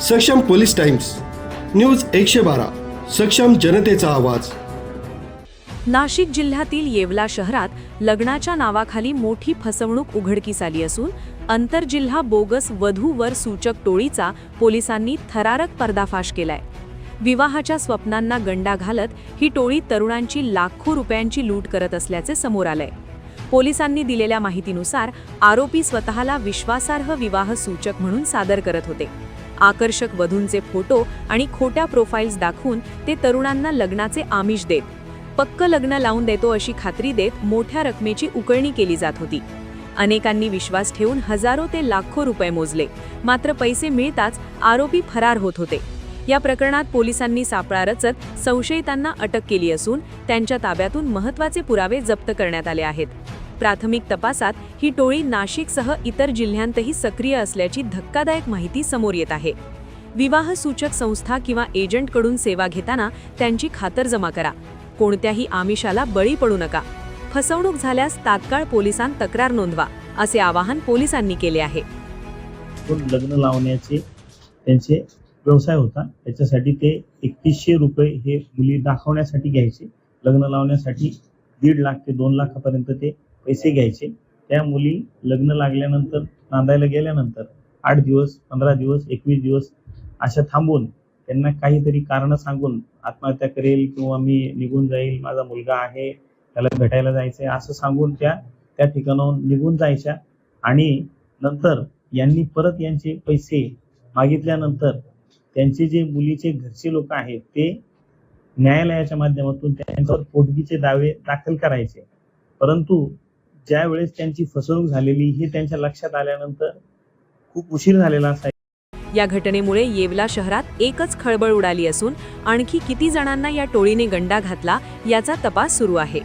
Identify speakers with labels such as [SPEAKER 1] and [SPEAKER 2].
[SPEAKER 1] सक्षम police times, news 112, सक्षम जनतेचा आवाज।
[SPEAKER 2] नाशिक जिल्ह्यातील येवला शहरात लग्नाच्या नावाखाली मोठी फसवणूक उघडकीस आली असून आंतरजिल्हा बोगस वधू-वर सूचक टोळीचा पोलिसांनी थरारक पर्दाफाश केलाय। विवाहाच्या स्वप्नांना गंडा घालत ही टोळी तरुणांची लाखो रुपयांची लूट करत असल्याचे समोर आलंय। पोलिसांनी दिलेल्या माहितीनुसार आरोपी स्वतःला विश्वासार्ह विवाह सूचक म्हणून सादर करत होते। आकर्षक वधूंचे फोटो आणि खोट्या प्रोफाइल्स दाखवून ते तरुणांना लग्नाचे आमिष देत पक्क लग्न लावून देतो अशी खात्री देत मोठ्या रकमेची उकळणी केली जात होती। अनेकांनी विश्वास ठेवून हजारो ते लाखो रुपये मोजले, मात्र पैसे मिळताच आरोपी फरार होत होते। या प्रकरणात पोलिसांनी सापळा रचत संशयितांना अटक केली असून त्यांच्या ताब्यातून महत्त्वाचे पुरावे जप्त करण्यात आले आहेत। प्राथमिक तपासात ही टोळी नाशिकसह इतर जिल्ह्यांतही सक्रिय असल्याची धक्कादायक माहिती समोर येत आहे। विवाह सूचक संस्था किंवा एजंटकडून सेवा घेताना त्यांची खातरजमा करा, कोणत्याही आमिषाला बळी पडू नका। फसवणूक झाल्यास तात्काळ पोलिसांत तक्रार नोंदवा, असे आवाहन पोलिसांनी केले आहे।
[SPEAKER 3] लग्न लावण्याचे त्यांचे व्यवसाय होता, त्याच्यासाठी ते 3100 रुपये हे मुली दाखवण्यासाठी घ्यायचे। लग्न लावण्यासाठी 1.5 लाख ते 2 लाखापर्यंत ते पैसे घ्यायचे। त्या मुली लग्न लागल्यानंतर नांदायला गेल्यानंतर 8 दिवस, 15 दिवस, 21 दिवस अशा थांबून त्यांना काहीतरी कारण सांगून आत्महत्या करेल किंवा मी निघून जाईल, माझा मुलगा आहे, त्याला भेटायला जायचंय असं सांगून त्या ठिकाणाहून निघून जायच्या। आणि नंतर यांनी परत यांचे पैसे मागितल्यानंतर त्यांचे जे मुलीचे घरचे लोक आहेत ते न्यायालयाच्या माध्यमातून त्यांच्यावर पोटगीचे दावे दाखल करायचे। परंतु ज्या वेळेस त्यांची फसवणूक झालेली हे त्यांच्या लक्षात आल्यानंतर खूप उशीर झालेला असायचा।
[SPEAKER 2] या घटनेमुळे येवला शहरात एकच खळबळ उडाली असून आणखी किती जणांना या टोळीने गंडा घातला याचा तपास सुरू आहे।